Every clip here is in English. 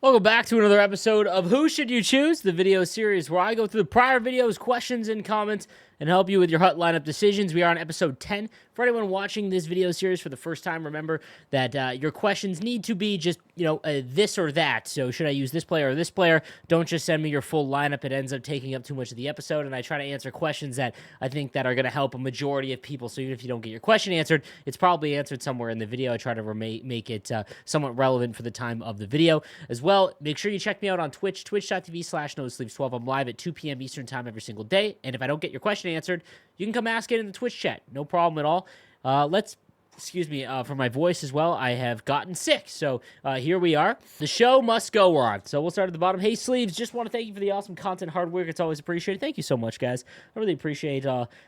Welcome back to another episode of Who Should You Choose, the video series where I go through the prior videos, questions, and comments, and help you with your HUT lineup decisions. We are on episode 10. For anyone watching this video series for the first time, remember that your questions need to be just, this or that. So should I use this player or this player? Don't just send me your full lineup. It ends up taking up too much of the episode, and I try to answer questions that I think that are going to help a majority of people. So even if you don't get your question answered, it's probably answered somewhere in the video. I try to make it somewhat relevant for the time of the video. As well, make sure you check me out on Twitch, twitch.tv/nosleeves12. I'm live at 2 p.m. Eastern time every single day, and if I don't get your question answered, you can come ask it in the Twitch chat. No problem at all. For my voice as well. I have gotten sick, so here we are. The show must go on. So we'll start at the bottom. Hey, Sleeves, just want to thank you for the awesome content, hard work. It's always appreciated. Thank you so much, guys. I really appreciate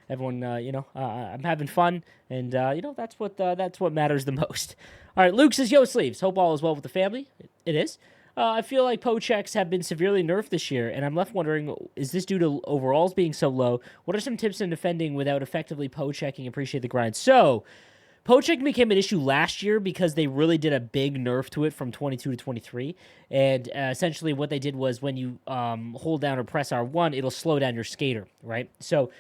everyone. I'm having fun, and that's what matters the most. All right, Luke says, "Yo, Sleeves, hope all is well with the family." It is. I feel like poachecks have been severely nerfed this year, and I'm left wondering, is this due to overalls being so low? What are some tips in defending without effectively poachecking? Appreciate the grind. So, poachecking became an issue last year because they really did a big nerf to it from 22 to 23, and essentially what they did was when you hold down or press R1, it'll slow down your skater, right? So,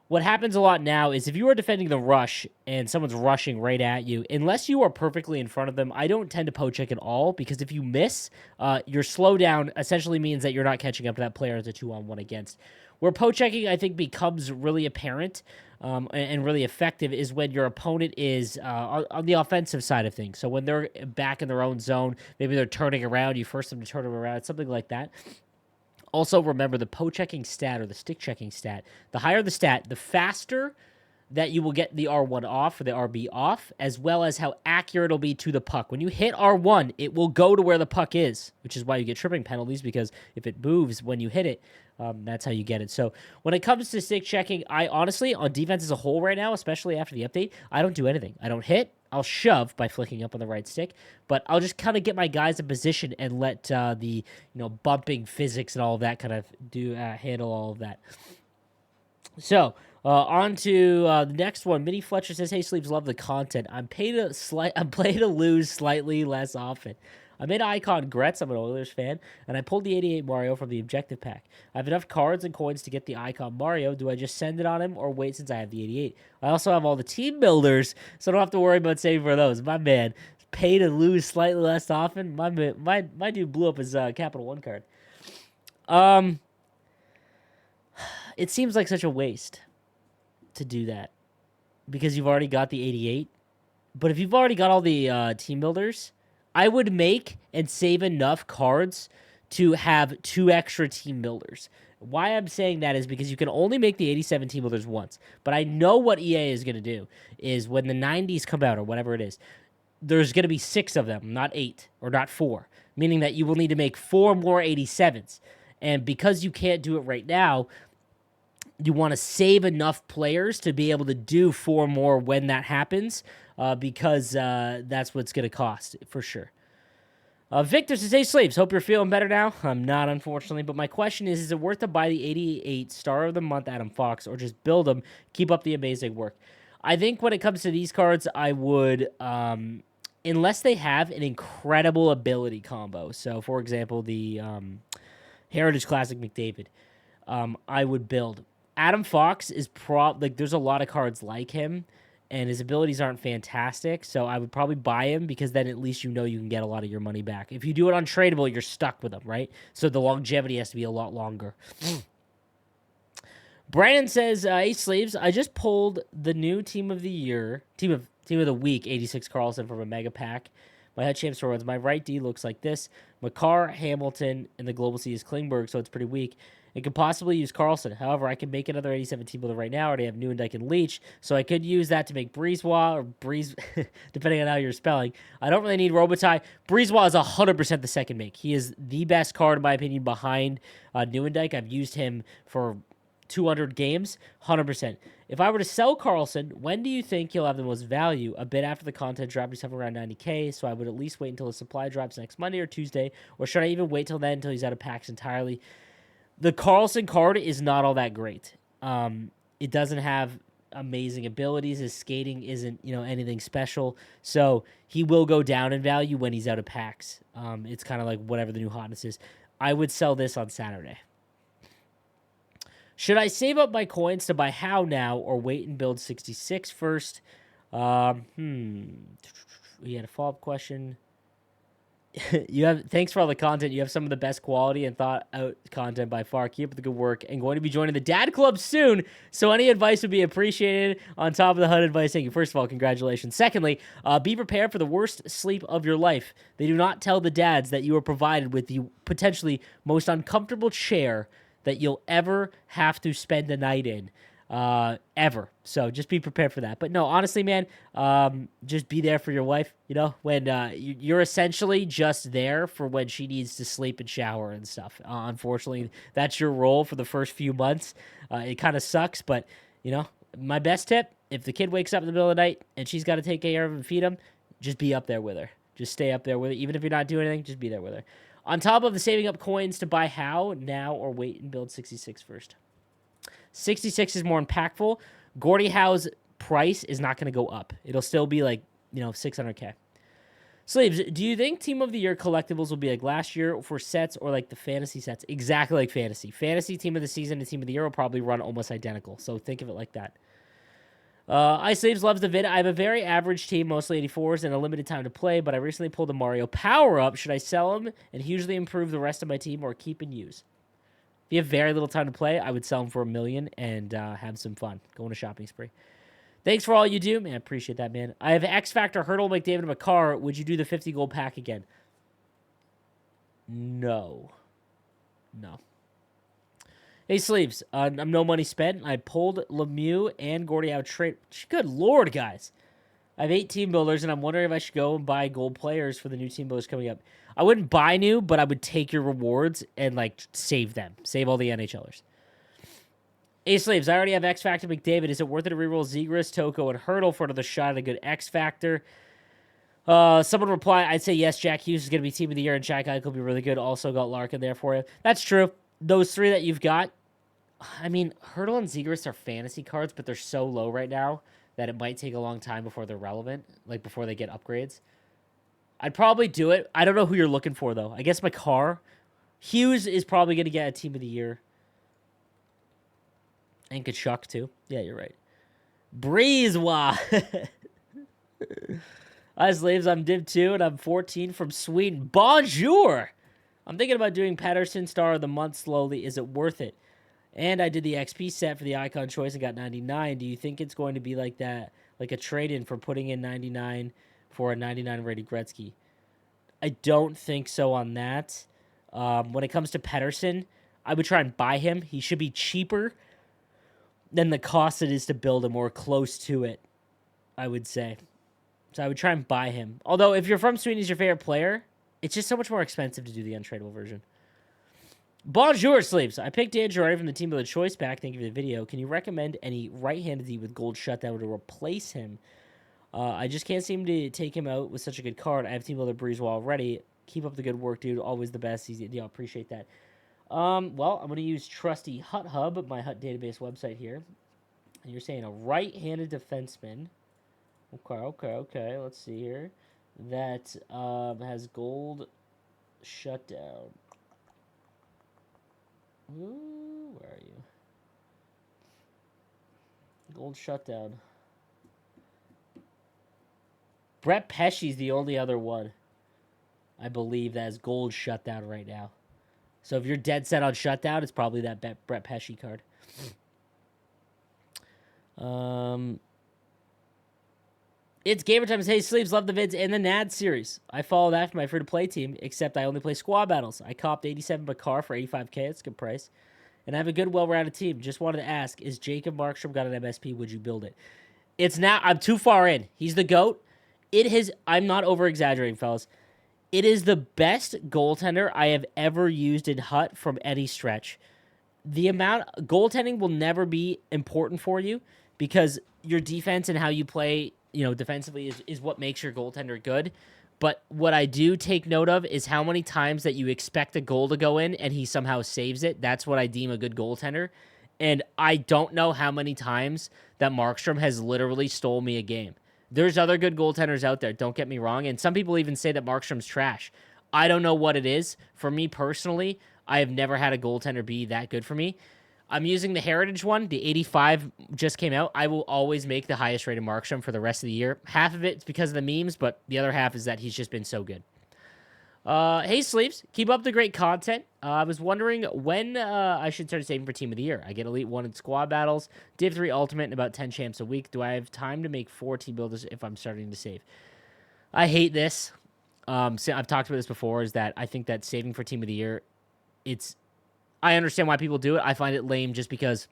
what happens a lot now is if you are defending the rush and someone's rushing right at you, unless you are perfectly in front of them, I don't tend to poach-check at all, because if you miss, your slowdown essentially means that you're not catching up to that player as a 2-on-1 against. Where poach-checking, I think, becomes really apparent and really effective is when your opponent is on the offensive side of things. So when they're back in their own zone, maybe they're turning around, you force them to turn them around, something like that. Also, remember the poach-checking stat or the stick-checking stat. The higher the stat, the faster that you will get the R1 off or the RB off, as well as how accurate it'll be to the puck. When you hit R1, it will go to where the puck is, which is why you get tripping penalties, because if it moves when you hit it, that's how you get it. So when it comes to stick checking, I honestly, on defense as a whole right now, especially after the update, I don't do anything. I don't hit. I'll shove by flicking up on the right stick, but I'll just kind of get my guys in position and let the bumping physics and all of that kind of handle all of that. So on to the next one. Minnie Fletcher says, "Hey, Sleeves, love the content. I'm playing to lose slightly less often. I made Icon Gretz. I'm an Oilers fan, and I pulled the 88 Mario from the objective pack. I have enough cards and coins to get the Icon Mario. Do I just send it on him or wait since I have the 88? I also have all the team builders, so I don't have to worry about saving for those. My man, pay to lose slightly less often. My dude blew up his Capital One card. It seems like such a waste to do that because you've already got the 88. But if you've already got all the team builders, I would make and save enough cards to have 2 extra team builders. Why I'm saying that is because you can only make the 87 team builders once. But I know what EA is going to do is when the 90s come out or whatever it is, there's going to be 6 of them, not 8 or not 4, meaning that you will need to make 4 more 87s. And because you can't do it right now, you want to save enough players to be able to do 4 more when that happens, because that's what it's going to cost for sure. Victor says, "Hey, Sleeves, hope you're feeling better now." I'm not, unfortunately, but my question is it worth to buy the 88 Star of the Month Adam Fox or just build them, keep up the amazing work? I think when it comes to these cards, I would, unless they have an incredible ability combo. So, for example, the Heritage Classic McDavid, I would build. Adam Fox is there's a lot of cards like him, and his abilities aren't fantastic, so I would probably buy him because then at least you can get a lot of your money back. If you do it untradeable, you're stuck with him, right? So the longevity has to be a lot longer. Brandon says, "Hey, Sleeves, I just pulled the new team of the week, 86 Carlson from a mega pack. My head champs forwards. My right D looks like this: Makar, Hamilton, and the Global C is Klingberg, so it's pretty weak. It could possibly use Carlson. However, I can make another 87 team builder right now. I already have Newendijk and Leach, so I could use that to make Breezewa or Breeze, depending on how you're spelling. I don't really need Robitaille. Breezewa is 100% the second make. He is the best card, in my opinion, behind Newendijk. I've used him for 200 games, 100%. If I were to sell Carlson, when do you think he'll have the most value? A bit after the content drop, he's somewhere around 90K, so I would at least wait until the supply drops next Monday or Tuesday, or should I even wait till then until he's out of packs entirely? The Carlson card is not all that great. It doesn't have amazing abilities. His skating isn't, anything special. So he will go down in value when he's out of packs. It's kind of like whatever the new hotness is. I would sell this on Saturday. Should I save up my coins to buy How now or wait and build 66 first? We had a follow-up question. Thanks for all the content. You have some of the best quality and thought out content by far. Keep up the good work and going to be joining the Dad Club soon. So any advice would be appreciated on top of the HUD advice. Thank you. First of all, congratulations. Secondly, be prepared for the worst sleep of your life. They do not tell the dads that you are provided with the potentially most uncomfortable chair that you'll ever have to spend the night in. Ever. So just be prepared for that. But no, honestly, man, just be there for your wife, when you're essentially just there for when she needs to sleep and shower and stuff. Unfortunately, that's your role for the first few months. It kind of sucks, but, my best tip, if the kid wakes up in the middle of the night and she's got to take care of him and feed him, just be up there with her. Just stay up there with her. Even if you're not doing anything, just be there with her. On top of the saving up coins to buy How now or wait and build 66 first. 66 is more impactful. Gordie Howe's price is not going to go up. It'll still be like, 600K. Sleeves, do you think Team of the Year collectibles will be like last year for sets or like the fantasy sets? Exactly like fantasy. Fantasy Team of the Season and Team of the Year will probably run almost identical. So think of it like that. Sleeves loves the vid. I have a very average team, mostly 84s, and a limited time to play, but I recently pulled a Mario power-up. Should I sell him and hugely improve the rest of my team or keep and use? If you have very little time to play, I would sell them for $1 million and have some fun. Go on a shopping spree. Thanks for all you do. Man, I appreciate that, man. I have X Factor, Hurdle, McDavid, and McCarr. Would you do the 50 gold pack again? No. Hey, Sleeves. I'm no money spent. I pulled Lemieux and Gordie out trade. Good Lord, guys. I have 8 team builders, and I'm wondering if I should go and buy gold players for the new team builders coming up. I wouldn't buy new, but I would take your rewards and, save them. Save all the NHLers. Hey, Slaves, I already have X Factor McDavid. Is it worth it to reroll Zegras, Toko, and Hurdle for another shot at a good X Factor? Someone replied, I'd say yes, Jack Hughes is going to be Team of the Year, and Jack Eichel will be really good. Also got Larkin there for you. That's true. Those 3 that you've got, I mean, Hurdle and Zegras are fantasy cards, but they're so low right now that it might take a long time before they're relevant, before they get upgrades. I'd probably do it. I don't know who you're looking for, though. I guess McCarr. Hughes is probably going to get a Team of the Year. And Kachuk, too. Yeah, you're right. Breezewah. Hi, Slaves. I'm Div 2, and I'm 14 from Sweden. Bonjour. I'm thinking about doing Patterson Star of the Month slowly. Is it worth it? And I did the XP set for the icon choice and got 99. Do you think it's going to be like that, like a trade-in for putting in 99 for a 99 rated Gretzky? I don't think so on that. When it comes to Pedersen, I would try and buy him. He should be cheaper than the cost it is to build him, or close to it, I would say. So I would try and buy him. Although, if you're from Sweden, he's your favorite player, it's just so much more expensive to do the untradeable version. Bonjour, Sleeps. I picked Dan Girardi from the Team Builder Choice Pack. Thank you for the video. Can you recommend any right-handed D with gold shutdown to replace him? I just can't seem to take him out with such a good card. I have Team Builder Breezewall already. Keep up the good work, dude. Always the best. Yeah, appreciate that. Well, I'm going to use trusty Hut Hub, my Hut database website here. And you're saying a right-handed defenseman. Okay. Let's see here. That has gold shutdown. Ooh, where are you? Gold shutdown. Brett Pesci's the only other one, I believe, that has gold shutdown right now. So if you're dead set on shutdown, it's probably that Brett Pesci card. It's gamer time. Hey, Sleeves, love the vids and the NAD series. I follow that for my free-to-play team, except I only play squad battles. I copped 87 Bakar for 85K. It's a good price. And I have a good, well-rounded team. Just wanted to ask, is Jacob Markstrom got an MSP? Would you build it? It's now, I'm too far in. He's the GOAT. I'm not over-exaggerating, fellas. It is the best goaltender I have ever used in Hut from any stretch. Goaltending will never be important for you because your defense and how you play, defensively is what makes your goaltender good. But what I do take note of is how many times that you expect a goal to go in and he somehow saves it. That's what I deem a good goaltender. And I don't know how many times that Markstrom has literally stole me a game. There's other good goaltenders out there, don't get me wrong. And some people even say that Markstrom's trash. I don't know what it is. For me personally, I have never had a goaltender be that good for me. I'm using the Heritage one. The 85 just came out. I will always make the highest rated Markstrom for the rest of the year. Half of it is because of the memes, but the other half is that he's just been so good. Hey, Sleeves, keep up the great content. I was wondering when I should start saving for Team of the Year. I get Elite 1 in squad battles, Div 3 Ultimate, and about 10 champs a week. Do I have time to make 4 team builders if I'm starting to save? I hate this. So I've talked about this before, is that I think that saving for Team of the Year, I understand why people do it. I find it lame just because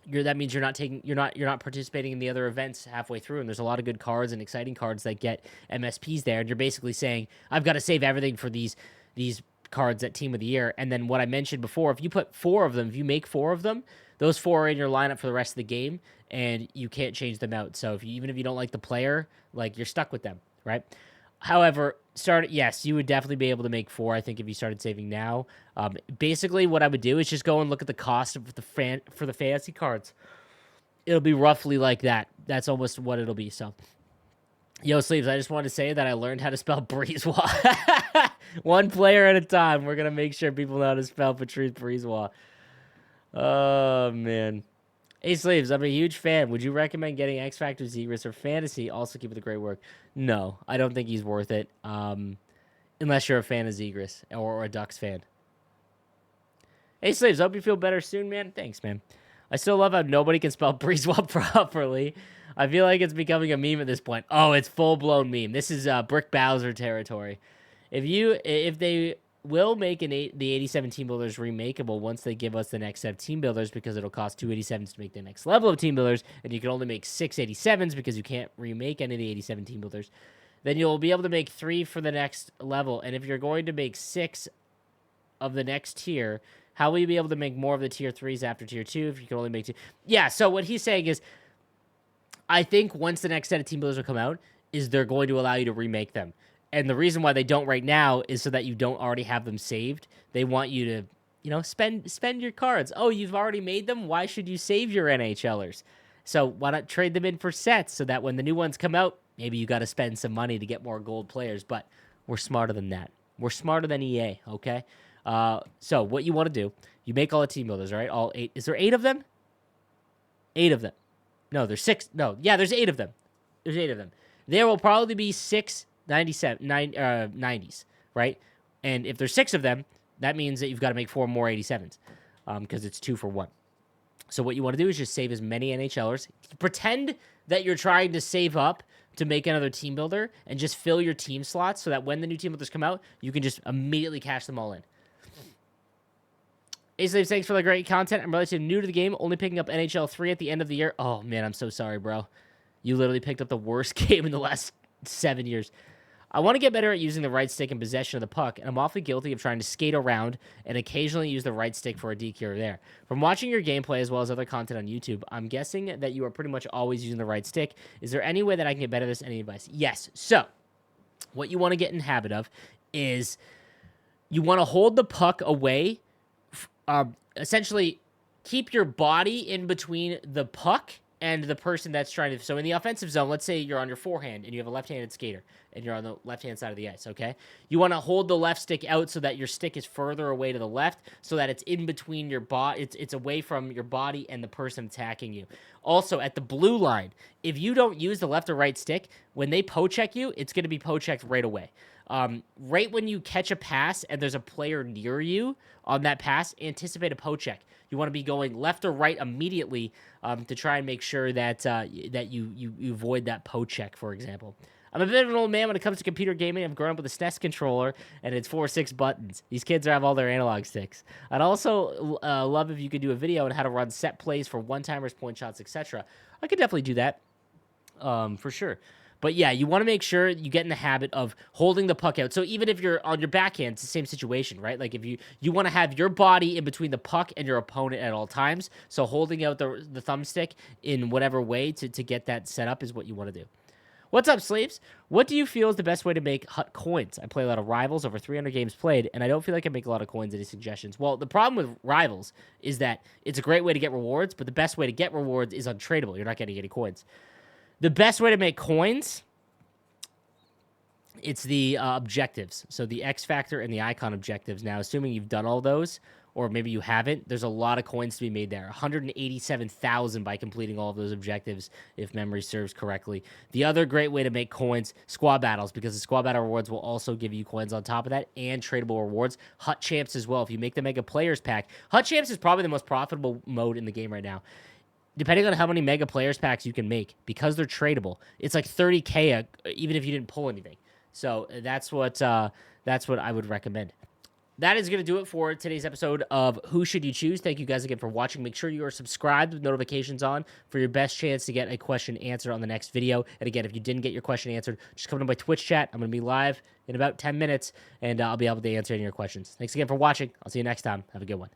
that means you're not participating in the other events halfway through, and there's a lot of good cards and exciting cards that get MSPs there, and you're basically saying, I've got to save everything for these cards at Team of the Year. And then what I mentioned before, if you put 4 of them, if you make 4 of them, those 4 are in your lineup for the rest of the game, and you can't change them out. So even if you don't like the player, like, you're stuck with them, right? However, yes, you would definitely be able to make 4, I think, if you started saving now. Basically, what I would do is just go and look at the cost of for the fantasy cards. It'll be roughly like that. That's almost what it'll be. So, yo, Sleeves, I just wanted to say that I learned how to spell Breezewall. One player at a time. We're going to make sure people know how to spell Patrice Breezewall. Oh, man. Hey, Sleeves, I'm a huge fan. Would you recommend getting X Factor Zegras or Fantasy? Also, keep up the great work. No, I don't think he's worth it. Unless you're a fan of Zegras or a Ducks fan. Hey, Sleeves, hope you feel better soon, man. Thanks, man. I still love how nobody can spell Breezewell properly. I feel like it's becoming a meme at this point. Oh, it's full-blown meme. This is Brick Bowser territory. If they will make the 87 team builders remakeable once they give us the next set of team builders, because it'll cost 2 87s to make the next level of team builders, and you can only make 6 87s because you can't remake any of the 87 team builders, then you'll be able to make 3 for the next level. And if you're going to make 6 of the next tier, how will you be able to make more of the tier 3s after tier 2 if you can only make 2? Yeah, so what he's saying is, I think once the next set of team builders will come out, is they're going to allow you to remake them. And the reason why they don't right now is so that you don't already have them saved. They want you to, spend your cards. Oh, you've already made them? Why should you save your NHLers? So why not trade them in for sets so that when the new ones come out, maybe you got to spend some money to get more gold players. But we're smarter than that. We're smarter than EA, okay? So what you want to do, you make all the team builders, all right? All 8. Is there 8 of them? 8 of them. No, there's 6. No, yeah, there's 8 of them. There's 8 of them. There will probably be 6 90s, right? And if there's 6 of them, that means that you've got to make 4 more 87s because it's 2 for 1. So what you want to do is just save as many NHLers. Pretend that you're trying to save up to make another team builder and just fill your team slots so that when the new team builders come out, you can just immediately cash them all in. Hey, Slaves, thanks for the great content. I'm relatively new to the game, only picking up NHL 3 at the end of the year. Oh, man, I'm so sorry, bro. You literally picked up the worst game in the last 7 years. I want to get better at using the right stick in possession of the puck, and I'm awfully guilty of trying to skate around and occasionally use the right stick for a DQ here or there. From watching your gameplay as well as other content on YouTube, I'm guessing that you are pretty much always using the right stick. Is there any way that I can get better at this? Any advice? Yes. So, what you want to get in habit of is you want to hold the puck away, essentially keep your body in between the puck and the person that's trying to... So in the offensive zone, let's say you're on your forehand and you have a left-handed skater and you're on the left-hand side of the ice, okay? You want to hold the left stick out so that your stick is further away to the left so that it's in between your body. It's away from your body and the person attacking you. Also, at the blue line, if you don't use the left or right stick, when they poke-check you, it's going to be poke-checked right away. Right when you catch a pass and there's a player near you on that pass, anticipate a poke-check. You want to be going left or right immediately to try and make sure that you avoid that poke-check, for example. I'm a bit of an old man when it comes to computer gaming. I've grown up with a SNES controller, and it's 4 or 6 buttons. These kids have all their analog sticks. I'd also love if you could do a video on how to run set plays for one-timers, point shots, etc. I could definitely do that, for sure. But yeah, you want to make sure you get in the habit of holding the puck out. So even if you're on your backhand, it's the same situation, right? Like if you want to have your body in between the puck and your opponent at all times. So holding out the thumbstick in whatever way to get that set up is what you want to do. What's up, Sleeves? What do you feel is the best way to make hut coins? I play a lot of Rivals, over 300 games played, and I don't feel like I make a lot of coins. Any suggestions? Well, the problem with Rivals is that it's a great way to get rewards, but the best way to get rewards is untradeable. You're not getting any coins. The best way to make coins, it's the objectives. So the X Factor and the Icon objectives. Now, assuming you've done all those, or maybe you haven't, there's a lot of coins to be made there. 187,000 by completing all of those objectives, if memory serves correctly. The other great way to make coins, squad battles, because the squad battle rewards will also give you coins on top of that, and tradable rewards. Hut Champs as well. If you make the Mega Players Pack, Hut Champs is probably the most profitable mode in the game right now. Depending on how many Mega Players Packs you can make, because they're tradable, it's like 30K even if you didn't pull anything. So that's what I would recommend. That is going to do it for today's episode of Who Should You Choose? Thank you guys again for watching. Make sure you are subscribed with notifications on for your best chance to get a question answered on the next video. And again, if you didn't get your question answered, just come to my Twitch chat. I'm going to be live in about 10 minutes, and I'll be able to answer any of your questions. Thanks again for watching. I'll see you next time. Have a good one.